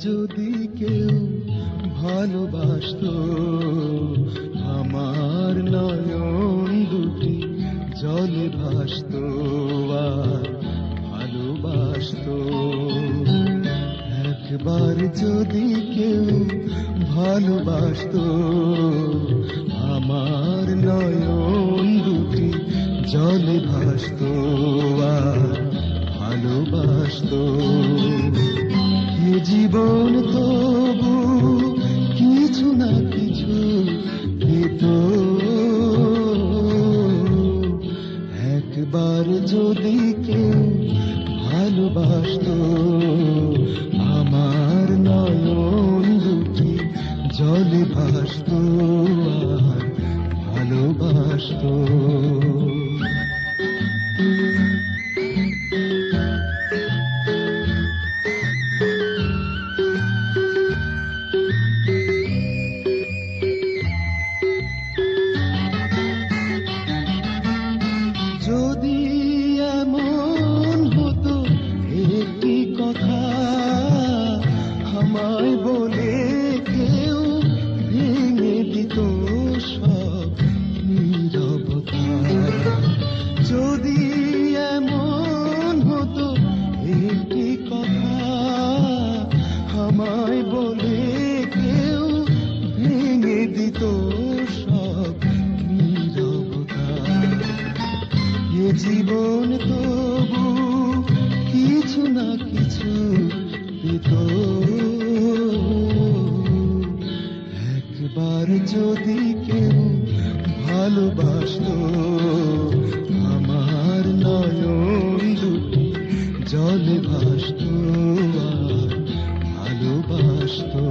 যদি কেউ ভালোবাসতো, আমার নয়ন দুটি জলে ভাসতো আর ভালোবাসতো। একবার যদি কেউ ভালোবাসতো, আমার নয়ন দুটি জলে ভাসতো আর ভালোবাসতো। এ জীবন তবু কিছু না কিছু পেত, একবার যদি কেউ ভালোবাসতো, আমার নয়ন দুটি জলে ভাসতো আর ভালোবাসতো। যদি এমন হতো একটি কথা আমায় বলে কেউ ভেঙে দিত সব নীরবতা, যদি এমন হতো একটি কথা আমায় বলে কেউ ভেঙে দিত সব নীরবতা, এ জীবন তবু কিছু না কিছু পেত, একবার যদি কেউ ভালোবাসতো, আমার নয়ন দুটি জলে ভাসতো আর ভালোবাসতো।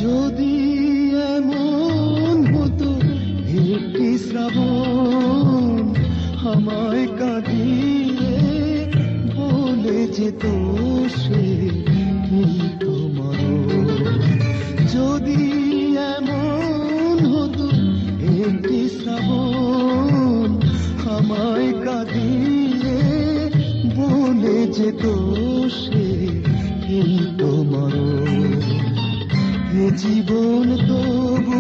যদি এমন হতো একটি শ্রাবণ আমায় কাঁদিয়ে বলে যেত সে তোমার, যদি এমন হতো একটি শ্রাবণ আমায় কাঁদিয়ে বলে যেত সে তোমার, এ জীবন তবু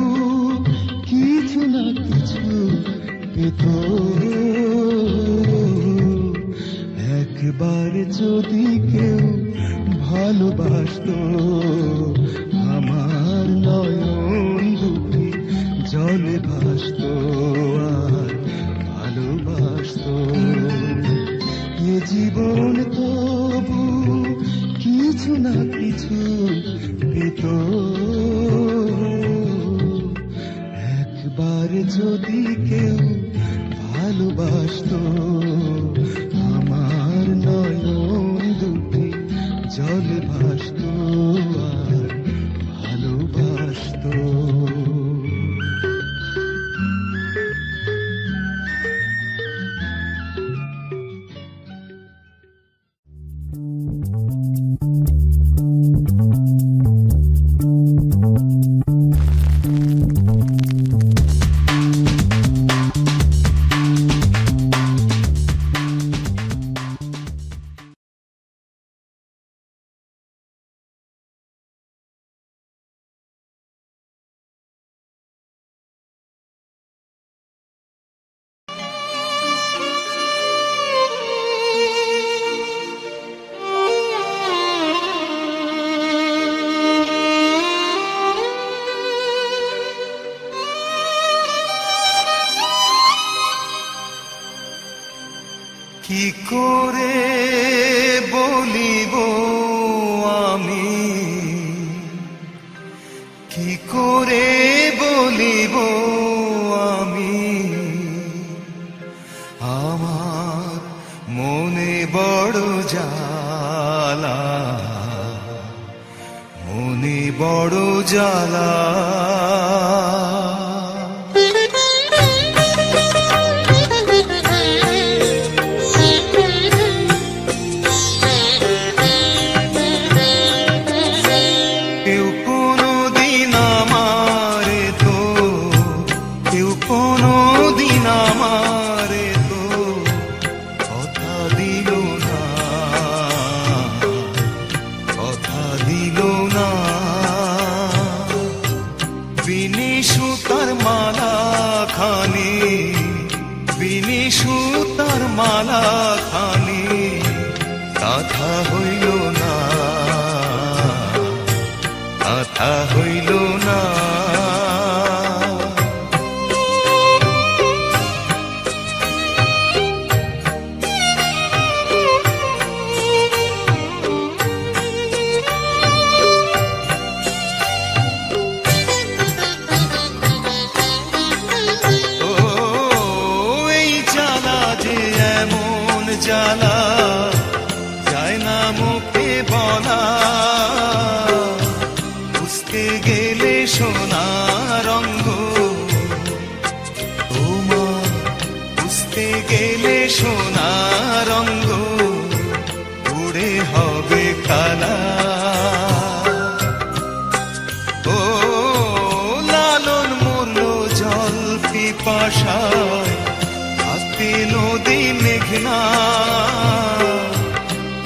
কিছু না কিছু পেত, একবার যদি কেউ ভালোবাসতো, আমার নয়ন দুটি জলে ভাসতো আর ভালোবাসতো। এ জীবন তবু কিছু না কিছু পেত, একবার যদি কেউ ভালোবাসতো, আমার নয়ন দুটি জলে ভাসতো আর ভালোবাসতো। কি করে বলিব আমি, কি করে বলিব আমি, আমার মনে বড় জ্বালা, মনে বড় জ্বালা। বিনি সুতার মালা খানি কাঁথা হইল না, কাঁথা হইল না। জ্বালা যায় না মুখে বলা, বুঝতে গেলে সোনা রঙ্গ তোমার, বুঝতে গেলে সোনা রঙ্গ উড়ে হবে কালা। ও লালন মরল জল পিপাসায়, হাতে নদী মেঘনা,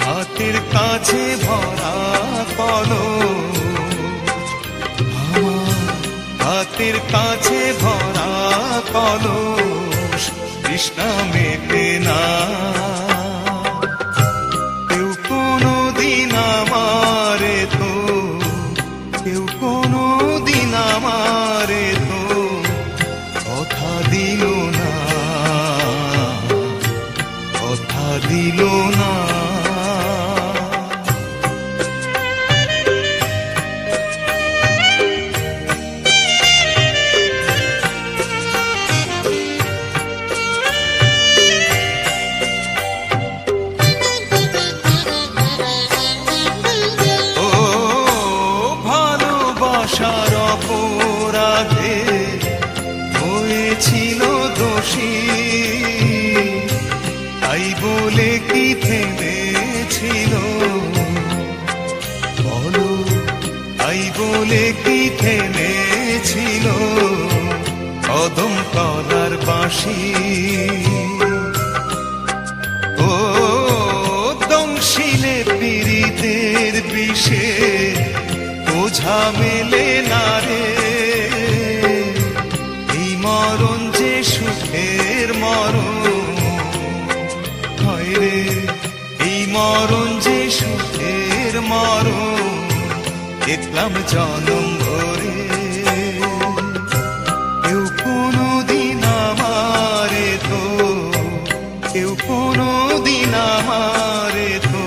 হাতের কাছে ভরা কলস, আমার হাতের কাছে ভরা কলস তৃষ্ণা মেটে না। কেউ কোনো দিন আমারে তো, কেউ কোনো দিন আমারে তো কথা দিল না, কথা দিল না। ও ভালোবাসার অপরাধে হয়েছিল দোষী, তাই বলে কি থেমেছিল বলো, তাই বলে কি থেমেছিল কদম তলার বাঁশি। ও দংশিলে পীড়িতের বিষে বোঝা মেলে না রে, এই মরণ যে সুখের মরণ হয় রে, এই মরণ যে সুখের মরণ দেখলাম জনম ভরে। কেউ কোনো দিন আমারে তো, কেউ কোনো দিন আমারে তো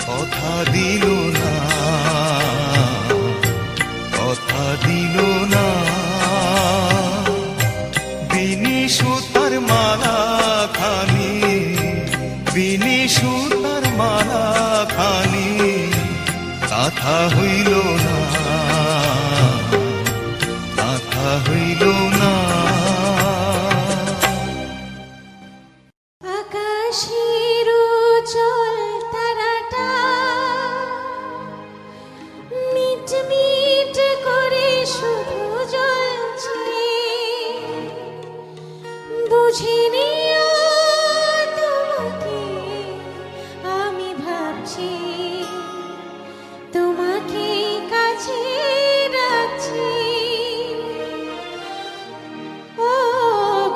কথা দিল না, কথা দিল না। বিনি সুতার মালা খানি, বিনি সুতার মালা খানি কাঁথা হইল না, কাঁথা হইল না। আকাশের উজ্জ্বল তারাটা মিটমিট করে শুধু জ্বলছে, বুঝিনি তোমাকে আমি ভাবছি, তোমাকে কাছে রাখছি। ও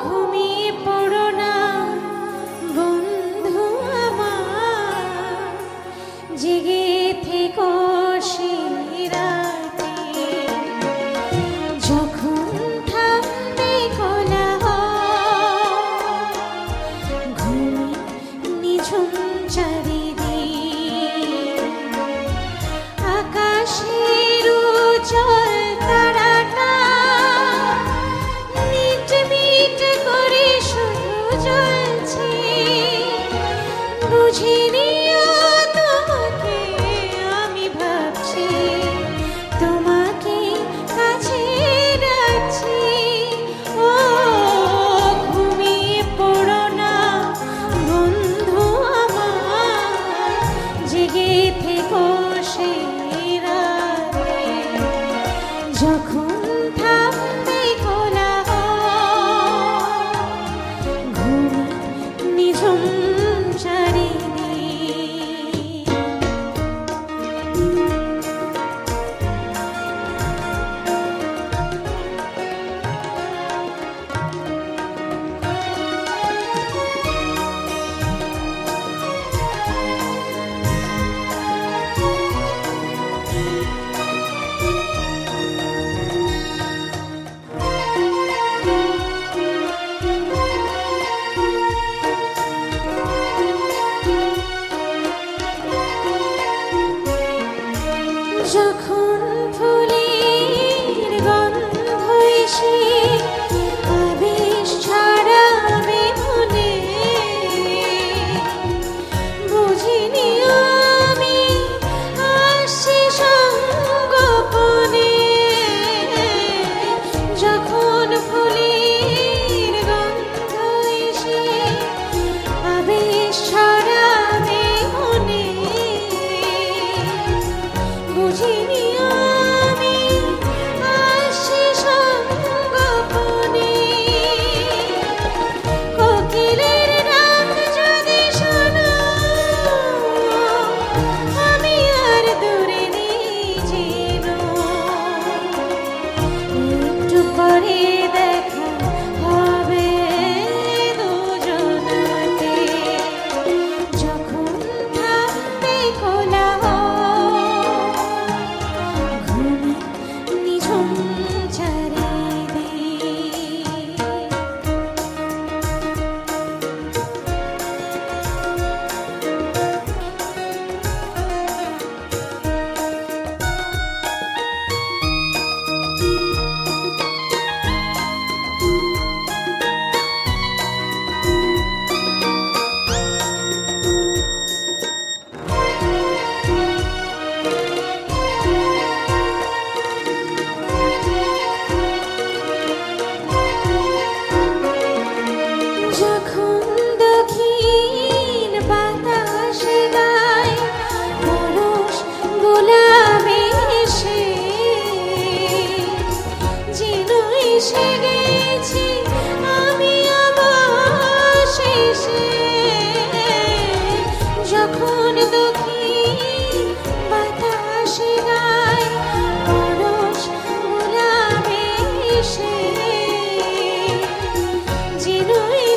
ঘুমিয়ে পড়ো না বন্ধু আমার, জেগে থেকো সেই রাতে, যখন থামবে কোলাহল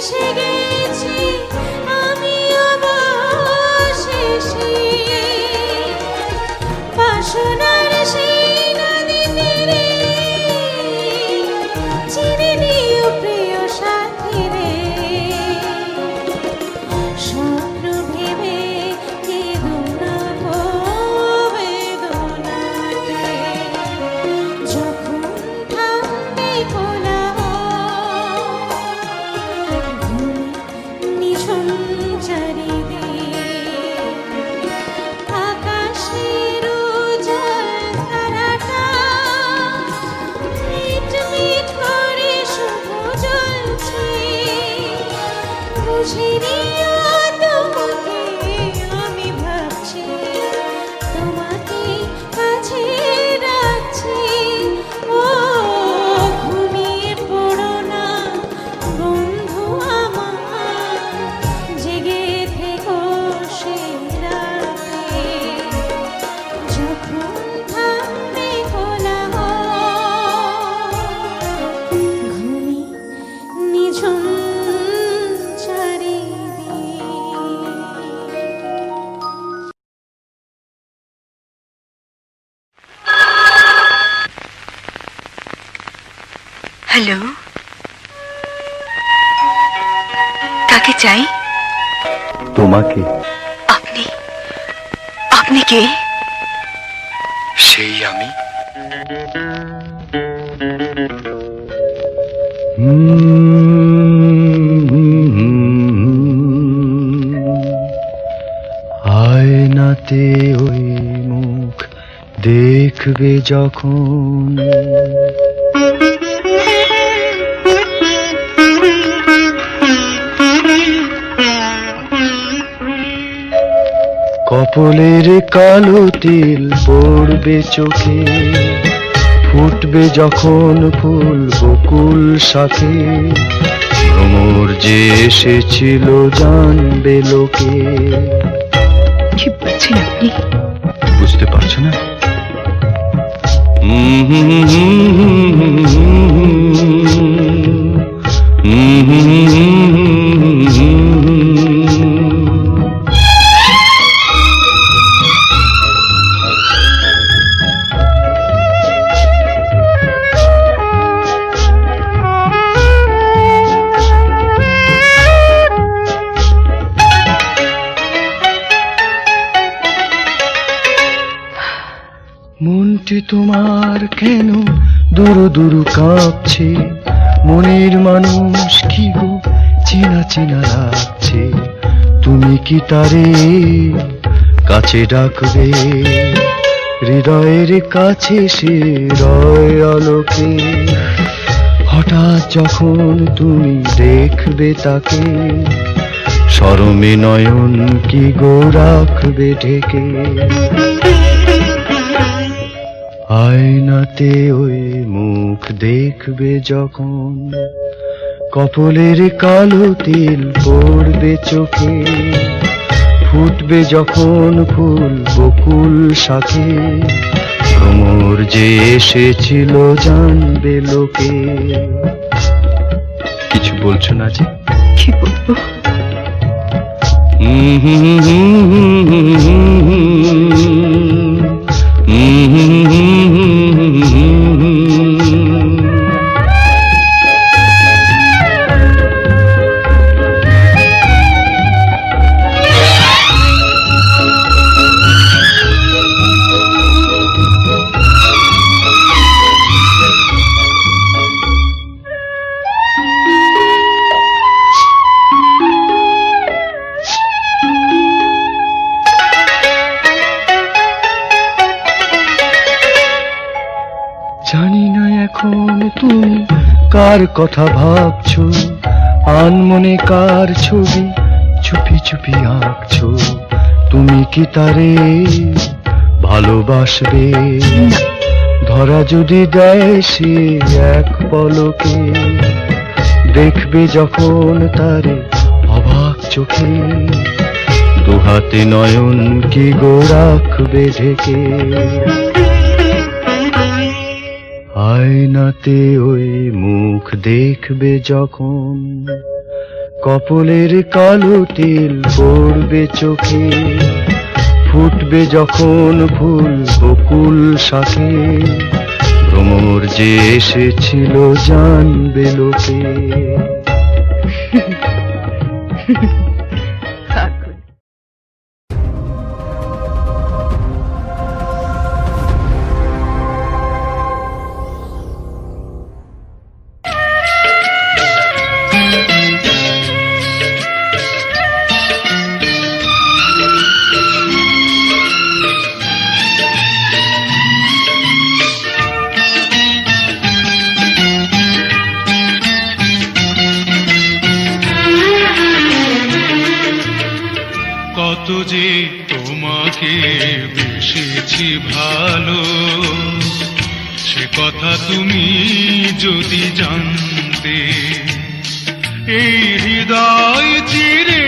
এসে গেছি আমি অবশেষে বাসনার সেই নদী তীরে চিনে নিও প্রিয় সাথী রে স্বপ্ন ভেবে কেঁদো না গো বেদনাতে যখন থামবে কোলাহল নিঝুম চারিদিক আকাশের উজ্জ্বল তারাটা মিটমিট করে শুভ জ্বলছে বুঝে নিও তোমাকে আমি ভাবছি তোমাকে কাছে রাখছি ও ঘুমিয়ে পড়ো না বন্ধু আমার জেগে থেকো সেই রাতে যখন থামবে কোলাহল ঘুমি নিঝুম চারিদিক হ্যালো, কাকে চাই? তোমাকে। আপনি আপনি কে? সেই আমি। আয়নাতে ওই মুখ দেখবে যখন কপলের কালো তিল পড়বে চোখে ফুটবে যখন ফুল বকুল শাখে ভ্রমর যে এসেছিল জানবে লোকে। কি বলছেন আপনি? বুঝতে পারছো না? মনটি তোমার কেন দুরু দুরু কাঁপছে মনের মানুষ কি গো চেনা চেনা লাগছে তুমি কি তারে কাছে ডাকবে হৃদয়ের কাছে সে রয় আলোকে হঠাৎ যখন তুমি দেখবে তাকে শরমে নয়ন কি গো রাখবে ঢেকে আয়নাতে ওই মুখ দেখবে যখন কপলের কালো তিল পড়বে চোখে ফুটবে যখন ফুল বকুল শাখে ভ্রমর যে এসেছিল জানবে লোকে। কিছু বলছো না যে? কি বলবো? জানি না এখন তুমি কার কথা ভাবছো আনমনে কার ছবি চুপি চুপি আঁকছো তুমি কি তারে ভালোবাসবে ধরা যদি দেয় সে এক পলকে দেখবে যখন তারে অবাক চোখে দুহাতে নয়ন কি গো রাখবে ঢেকে আয়নাতে ওই মুখ দেখবে যখন কপলের কালো তিল পড়বে চোখে, ফুটবে যখন ফুল বকুল শাখে, ভ্রমর যে এসেছিল জানবে লোকে। কত যে তোমাকে বেসেছি ভালো, সে কথা তুমি যদি জানতে। এই হৃদয় চিরে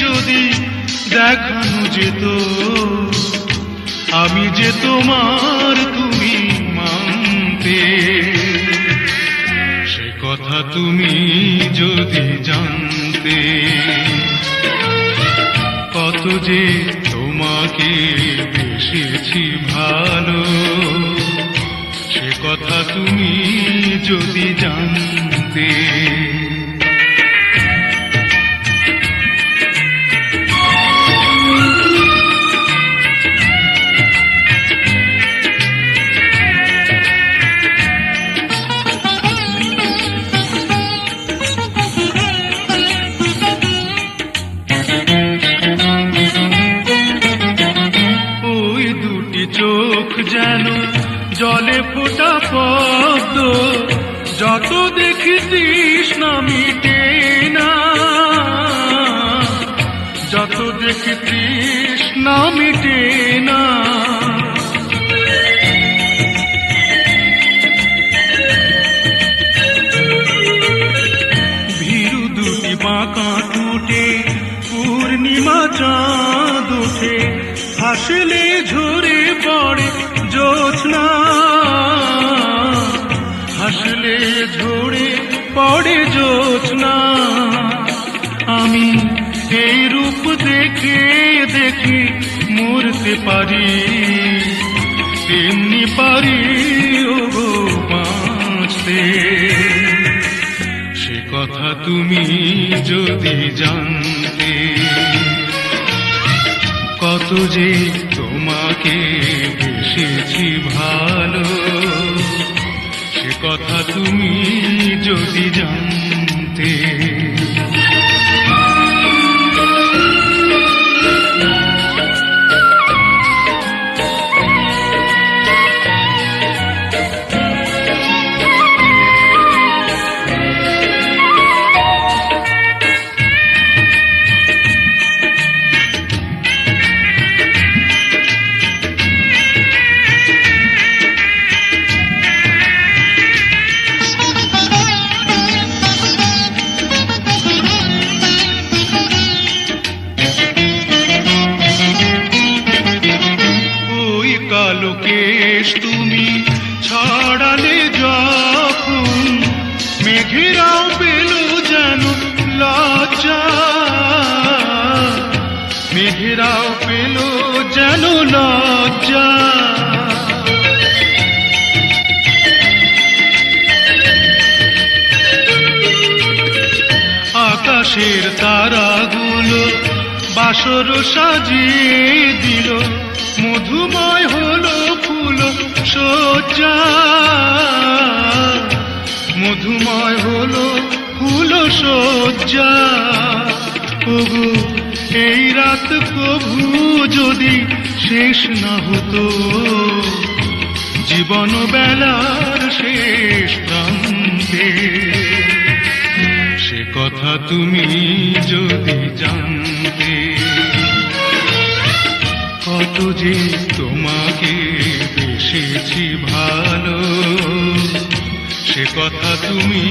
যদি দেখানো যেত, আমি যে তোমার তুমি মানতে। সে কথা তুমি যদি জানতে। কত যে তোমাকে বেসেছি ভালো, সে কথা তুমি যদি জানতে। চোখ যেন জলে ফোটা পদ্ম, যত দেখি তৃষ্ণা মিটে না, যত দেখি তৃষ্ণা মিটে না। ভীরু দুটি বাঁকা টুটে পূর্ণিমা চাঁদ ওঠে, হাসলে ঝরে পড়ে জ্যোৎস্না, হাসলে ঝরে পড়ে জ্যোৎস্না। আমি এই রূপ দেখে দেখে মরতে পারি, তেমনি পারি ওগো বাঁচতে। সে কথা তুমি যদি জানতে। কত যে তোমাকে বেসেছি ভালো, সে কথা তুমি যদি জানতে। কালো কেশ তুমি ছড়ালে যখন, মেঘেরাও পেল যেন লজ্জা, মেঘেরাও পেল যেন লজ্জা। আকাশের তারাগুলো বাসর সাজিয়ে দিল, মধুময় হলো ফুল সজ্জা, মধুময় হলো ফুল সজ্জা। ওগো এই রাত প্রভু যদি শেষ না হতো, জীবন বেলার শেষ প্রান্তে। সে কথা তুমি যদি জানতে। কত যে তোমাকে বেসেছি ভালো, সে কথা তুমি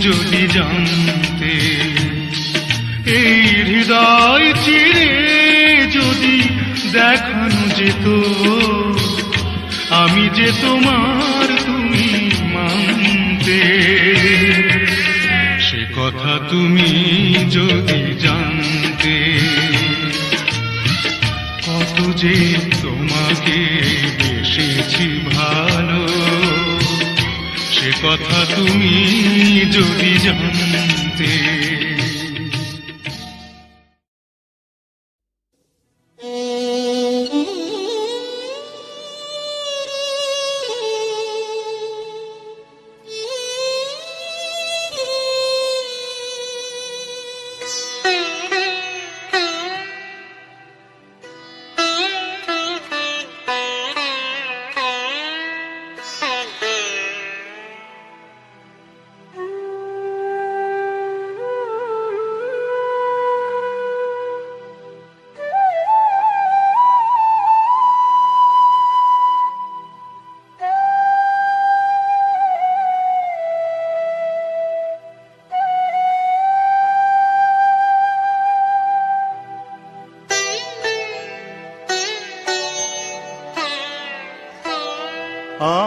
যদি জানতে। এই হৃদয় চিরে যদি দেখানো যেত, আমি যে তোমার তুমি মানতে। সে কথা কথা তুমি যদি জানতে, কত যে তোমাকে বেসেছি ভালো, সে কথা তুমি যদি জানতে।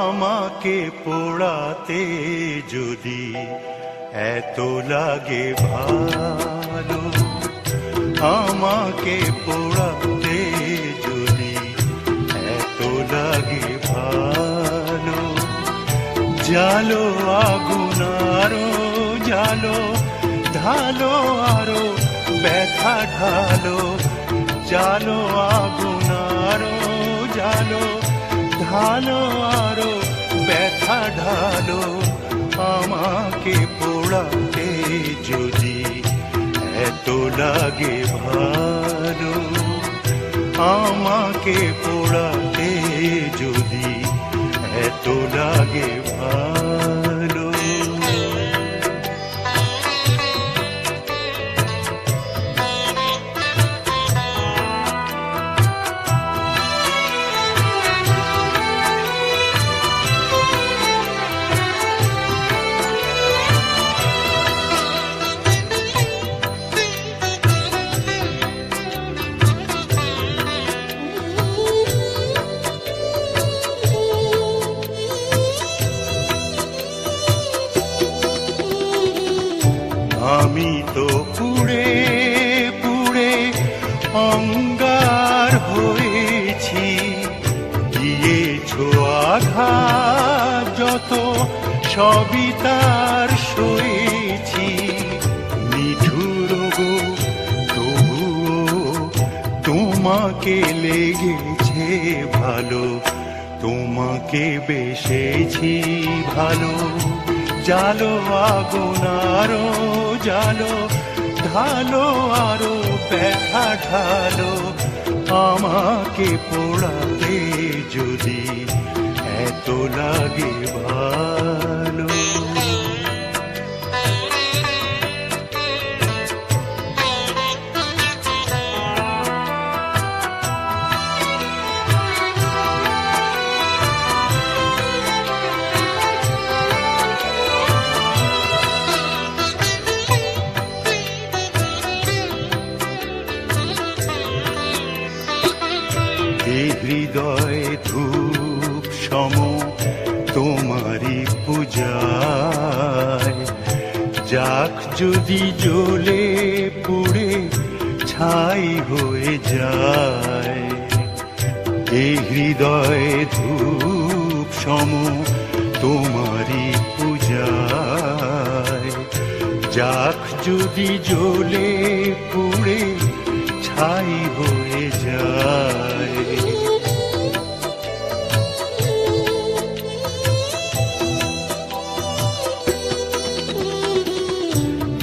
আমাকে পোড়াতে যদি এত লাগে ভালো, আমাকে পোড়াতে যদি এত লাগে ভালো, জালো আগুন আরো জালো, ঢালো আরো ব্যথা ঢালো, জালো আগুন আরো জালো, ঢালো আরো ব্যথা ঢালো, আমাকে পোড়াতে যদি এত লাগে ভালো, আমাকে পোড়াতে যদি এত লাগে ভালো। আমি তো পুড়ে পুড়ে অঙ্গার হয়েছি, দিয়েছো আঘাত যত সবই তার সয়েছি, নিঠুর গো তবুও তোমাকে লেগেছে ভালো, তোমাকে বেসেছি ভালো, জালো আগুন আরো জালো, ঢালো আরো ব্যথা ঢালো, আমাকে পোড়াতে যদি এত লাগে ভালো। হৃদয় ধূপ সম তোমারি পূজায়, যাক যদি জ্বলে পুড়ে ছাই হয়ে যায়, এই হৃদয় ধূপ সম তোমারি পূজায়, যাক যদি জ্বলে পুড়ে ছাই হয়ে যায়।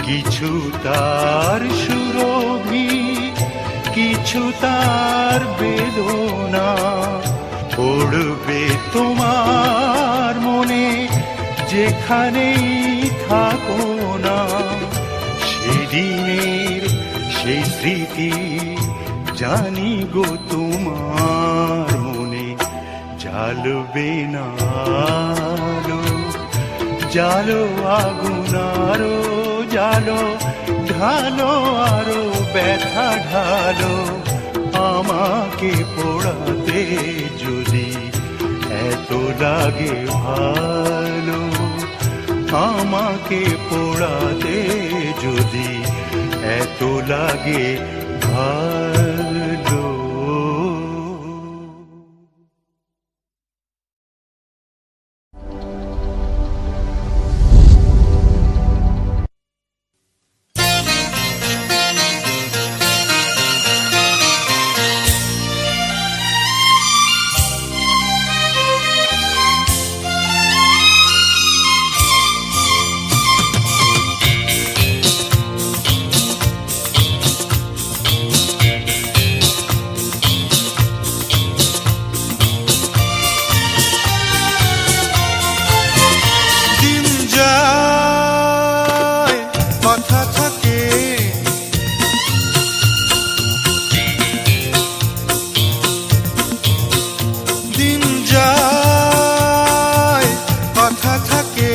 কিছু তার সুরভি, কিছু তার বেদনা, পড়বে তোমার মনে যেখানেই থাকো না, সেদিনের সেই স্মৃতি জানি গো তোমার মনে জ্বালবে না আলো, জালো আগুন আরো জালো, ঢালো আরো ব্যথা ঢালো, আমাকে পোড়াতে যদি এত লাগে ভালো, আমাকে পোড়াতে যদি এত লাগে ভালো। দিন যায় কথা থাকে, দিন যায় কথা থাকে,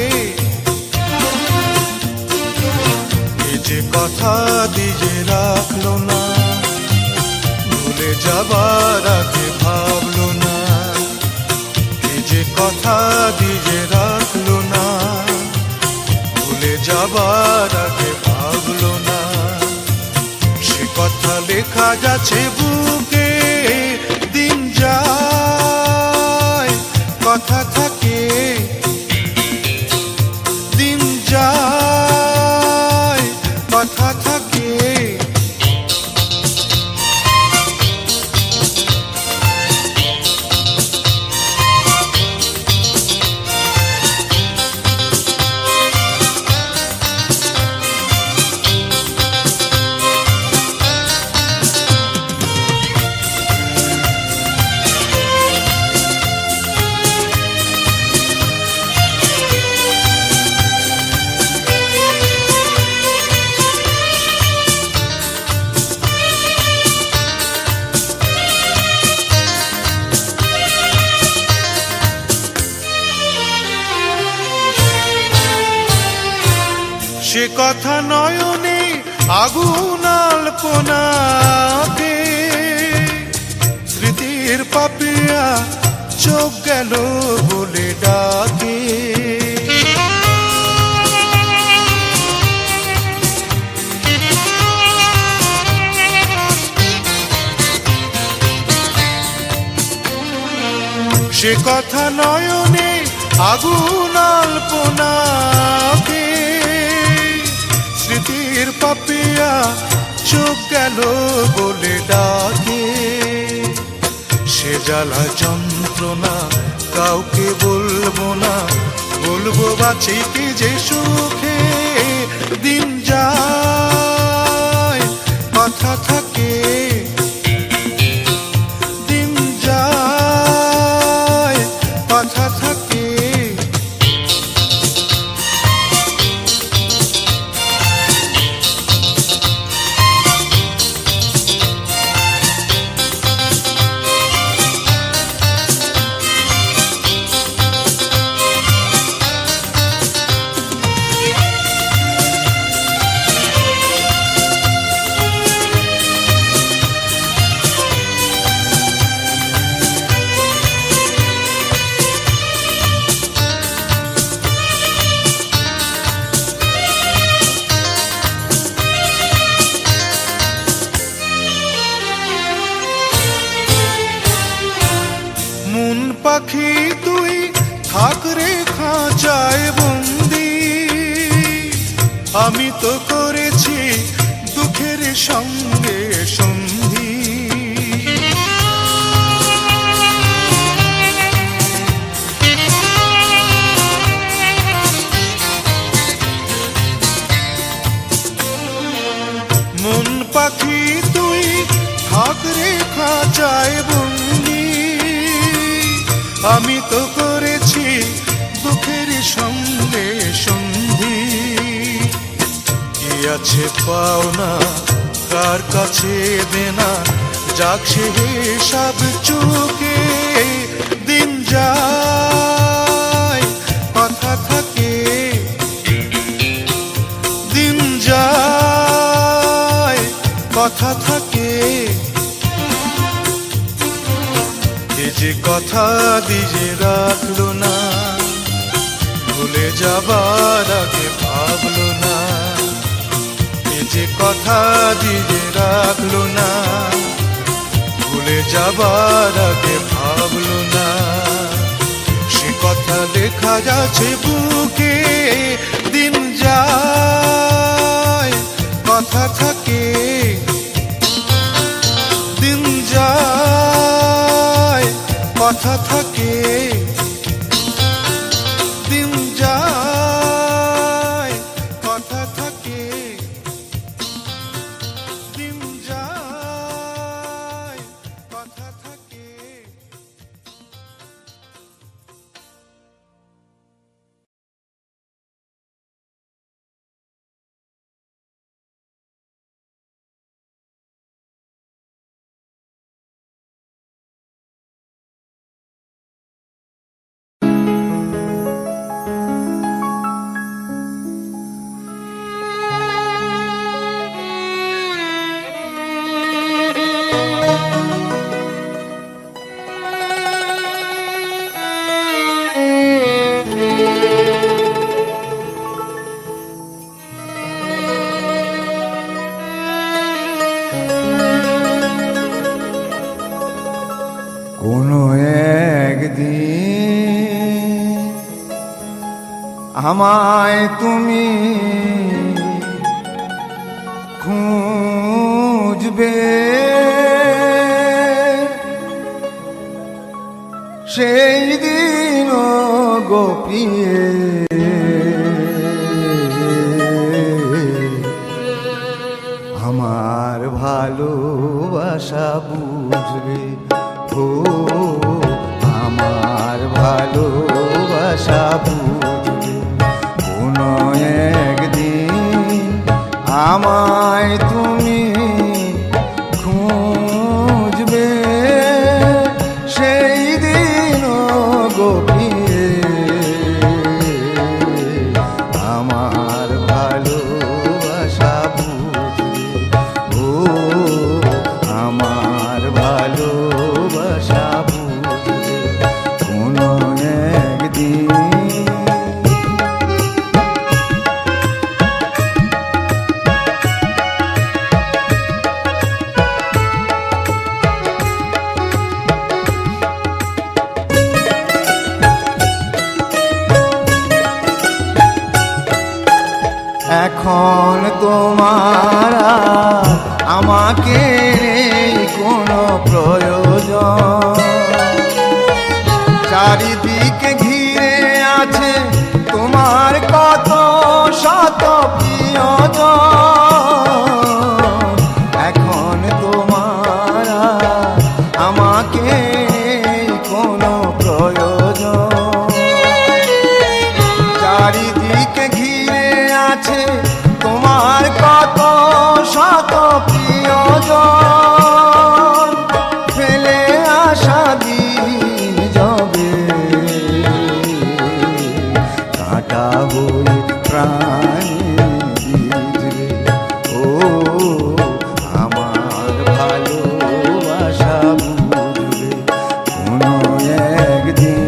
এই যে কথা দিয়ে রাখলো না, ভুলে যাবার আগে ভাবলো না, এই যে কথা দিয়ে রাখলো না, ভুলে যাবার আগে ভাবলো না, সে কথা লেখা যাচ্ছে বুকে। দিন যায় কথা থাকে, দিন যায় কথা থাকে। সে কথা নয়নে আগুন আলপনাতে, স্মৃতির পাপিয়া চোখ গেল বলে ডাকে। সে কথা নয়নে আগুন আলপনাতে, স্মৃতির পাপিয়া চোখ গেল বলে ডাকে। সে জ্বালা যন্ত্রণা কাউকে বলবো না, বলবো বাঁচিতে যে সুখে। দিন যায় কথা থাকে, দিন যায় কথা থাকে। মন পাখি তুই থাক রে খাঁচায় বন্দি, আমি তো করেছি দুঃখের সঙ্গে সন্ধি। মন পাখি তুই থাক রে খাঁচায় বন্দি, আমি তো করেছি দুঃখের সঙ্গে সন্ধি। কি আছে পাওনা কার কাছে দেনা, যাক সে সব চুকে। দিন যায় কথা থাকে, দিন যায় কথা থাকে। এ যে কথা দিয়ে রাখলো না, ভুলে যাবার আগে ভাবলো না, এ যে কথা দিয়ে রাখলো না, ভুলে যাবার আগে ভাবলো না, সে কথা লেখা যাচ্ছে বুকে। দিন যায় কথা থাকে, দিন যায় কথা থাকে, দিন যায় কথা থাকে, দিন যায় কথা থাকে। কোনো একদিন আমায় তুমি খুঁজবে, সেই দিন গোপিয়ে আমার ভালোবাসা বুঝবে। ও আমার ভালোবাসা বুঝবে, কোনো একদিন আমায় তুমি খুঁজবে, সেই দিন গোপিয়ে আমার ভালোবাসা বুঝবে। ও আমার ভালোবাসা বুঝবে, কোনো একদিন। এখন তোমার আর আমাকে নেই কোনো প্রয়োজন, চারিদিকে ঘিরে আছে তোমার কত শত প্রিয়জন। এখন তোমার আর আমাকে নেই কোনো প্রয়োজন, চারিদিকে ঘিরে আছে তোমার কত শত প্রিয়জন। ফেলে আসা দিন যাবে, কাঁটা হয়ে প্রাণে ভিজবে। ও আমার ভালোবাসা বুঝবে, কোনো একদিন।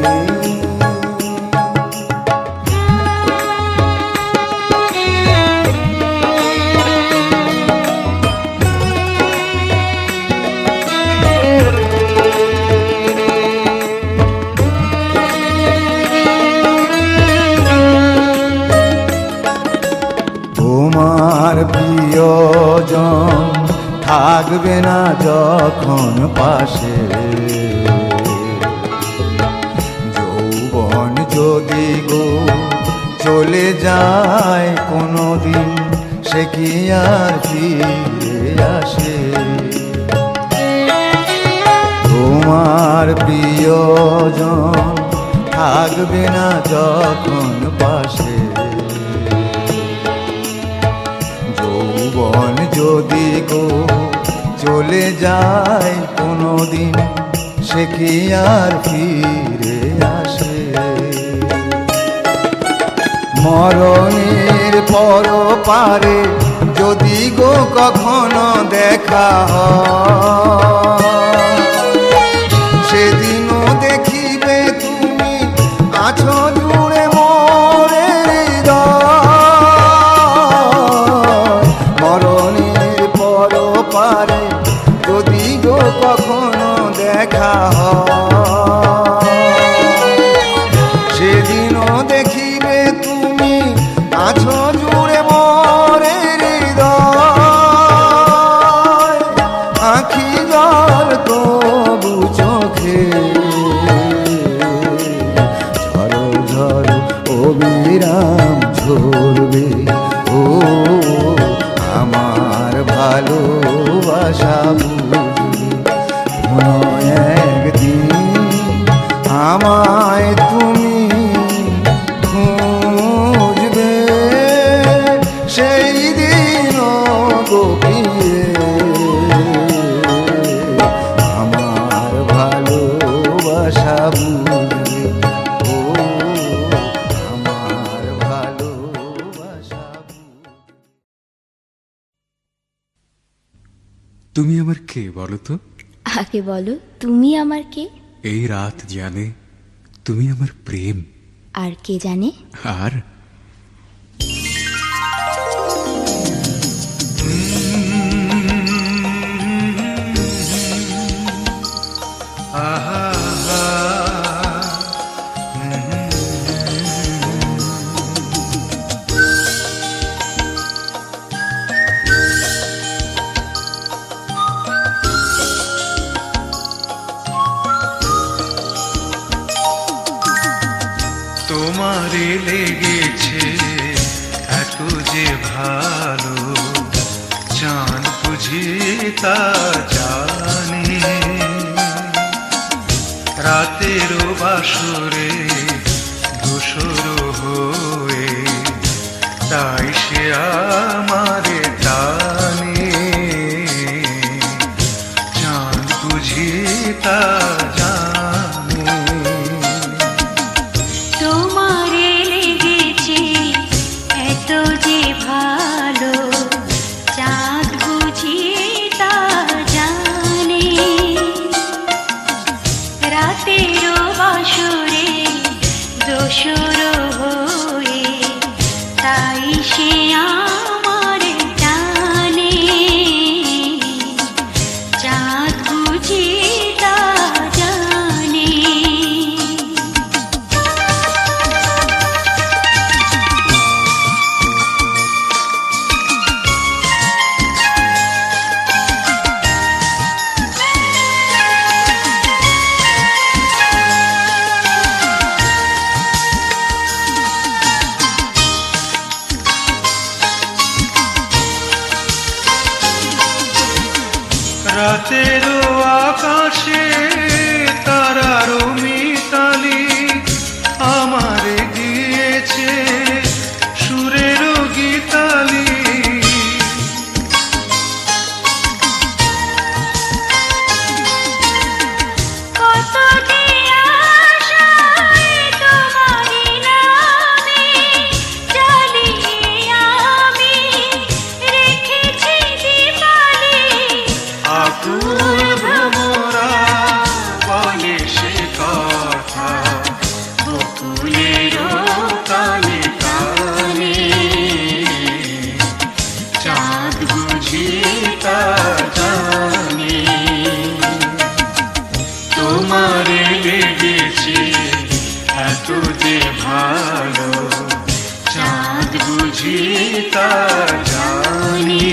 তোমার প্রিয়জন থাকবে না যখন পাশে, যৌবন যদি গো চলে যায় কোনো দিন, সে কি আর ফিরে আসে। তোমার প্রিয়জন থাকবে না যখন পাশে, যৌবন যদি গো চলে যায় কোনো দিন, সে কি আর ফিরে আসে। মরণের পর পারে যদি গো কখনো দেখা হয়, সেদিনও দেখিবে তুমি আছো জুড়ে মোরে দেখা হয় সেদিনও দেখিবে তুমি আছো জুড়ে মরে হৃদয় আখি জল তবু চোখে ঝড়ো ঝড়ো অবিরাম ঝরবে ও আমার ভালোবাসা বুঝবে কোনো একদিন আমায় তুমি খুঁজবে সেই দিন গোপিয়ে আমার ভালোবাসা বুঝবে ও আমার ভালোবাসা বুঝবে। তুমি আমার কে বলো তো? আগে বলো তুমি আমার কে? এই রাত জানে তুমি আমার প্রেম। আর কে জানে? আর তোমারে লেগেছে এত যে ভালো চাঁদ বুঝি তা জানে রাতেরও বাসরে ধূসর হয়ে তাই সে আমারে টানে চাঁদ বুঝি তা জানে তোমারে লেগেছে এত যে ভালো চাঁদ বুঝি তা জানে রাতেরও বাসরে দোসর হয়ে তাই সে আমার টানে চাঁদ বুঝি তা জানে রাতেরও আকাশে তারারও মিতালি আমারে দিয়েছে সুরেরও গীতালি কত যে আশায় তোমারি নামে জ্বালিয়ে আমি রেখেছি দীপালি আকুল ভ্রমরা বলে সে কথা বকুলেরও কানে কানে চাঁদ বুঝি তা জানে তোমারে লেগেছে এত যে ভালো চাঁদ বুঝি তা জানি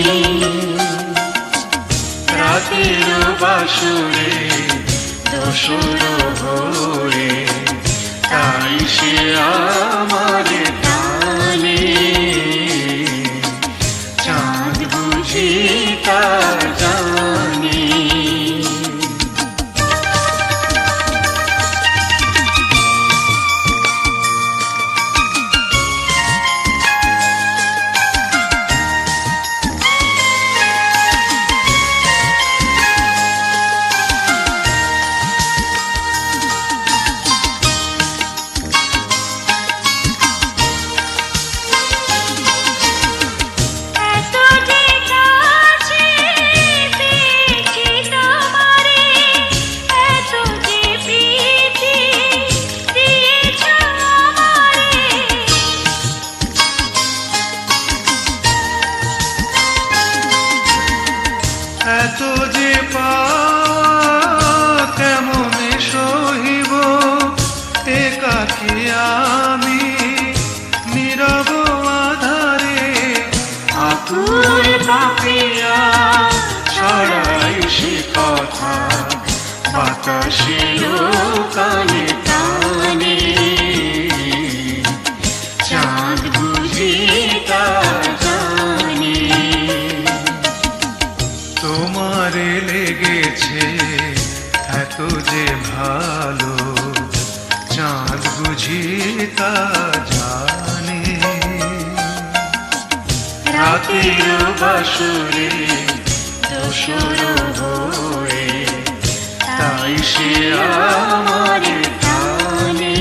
রাতের বাসরে দোসর হয়ে তাই সে আমার টানে চাঁদ বুঝি তা জানি এত যে কাছে পেয়েছি তোমারে এত যে প্রীতি দিয়েছ আমারে এত যে পাওয়া কেমন আমারে লেগেছে এত যে ভালো, চাঁদ বুঝি তা জানে। রাতের বাসরে দোসর হয়ে তাই সে আমার প্রাণে,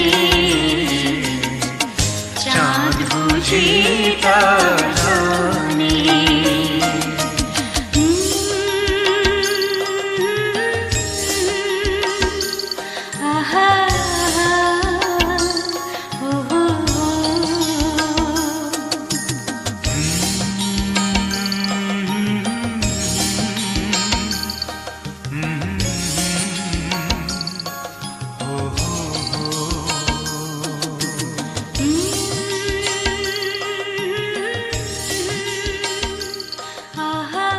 চাঁদ বুঝি তা জানে। আহা ও হো আহা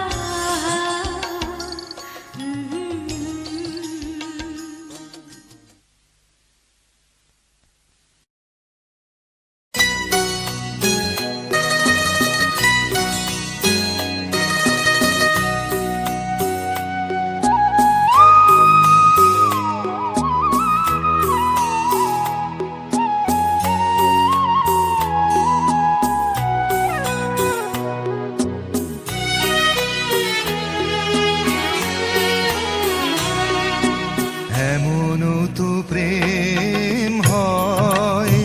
এমনও তো প্রেম হয়,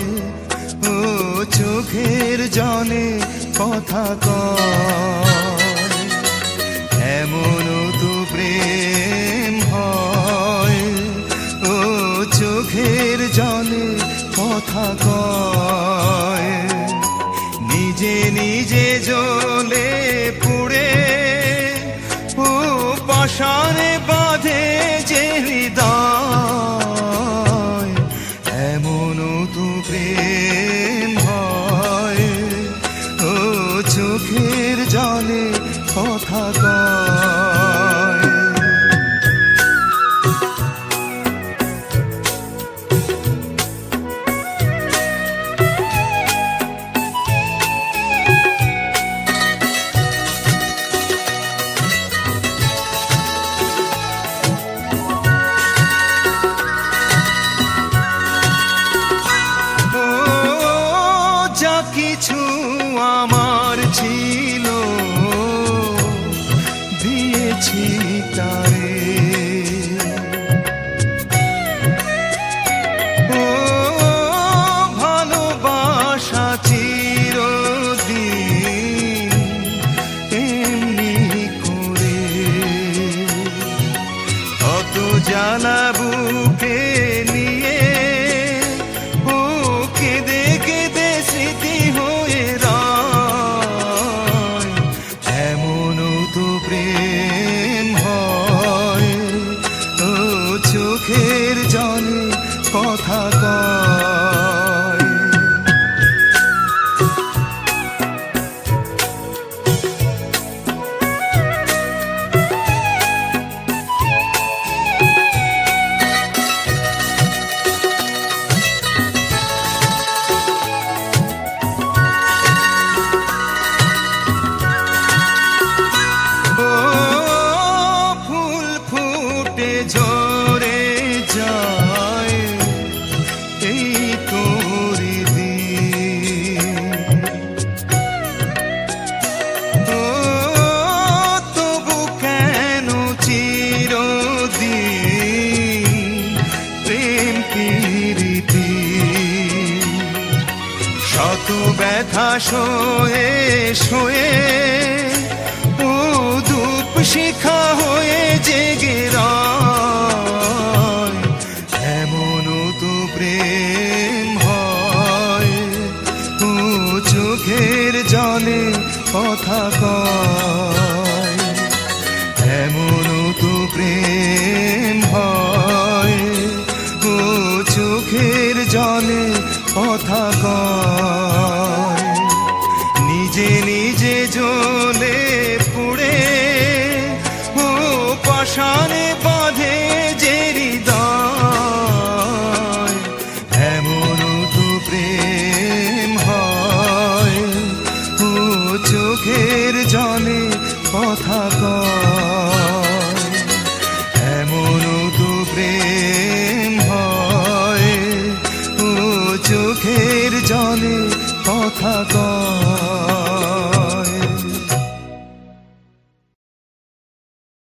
ও চোখের জলে কথা কয়। এমনও তো প্রেম হয়, ও চোখের জলে কথা কয়। নিজে নিজে জ্বলে পুড়ে ও পাশানে বাঁধে যে হৃদয়। এমনও তো প্রেম হয়, ও চোখের জলে কথা কয়। ও যা কিছু আমার ছিল দিয়েছি তারে। ও ভালোবাসা চিরদিন এমনি করে, কত জ্বালা বুকে নিয়ে ও কেঁদে কেঁদে স্মৃতি হয়ে রয়। এমনও তো প্রেম হয়, ও চোখের জলে কথা কয়। ও ফুল ফুটে ঝরে যায় এই তোরি দিন। ও তবু কেন চিরদিন প্রেম প্রীতি, শত ব্যথা সয়ে সয়ে ও ধূপ শিখা হয়ে জেগে রয়। এমনও তো প্রেম হয়, ও চোখের জলে কথা কয়। এমনও তো প্রেম হয়, ও চোখের জলে কথা কয়। নিজে নিজে জ্বলে পুড়ে ও পাশানে বাঁধে যে হৃদয়। এমনও তো প্রেম হয়, ও চোখের জলে কথা কয়। জলে কথা কয়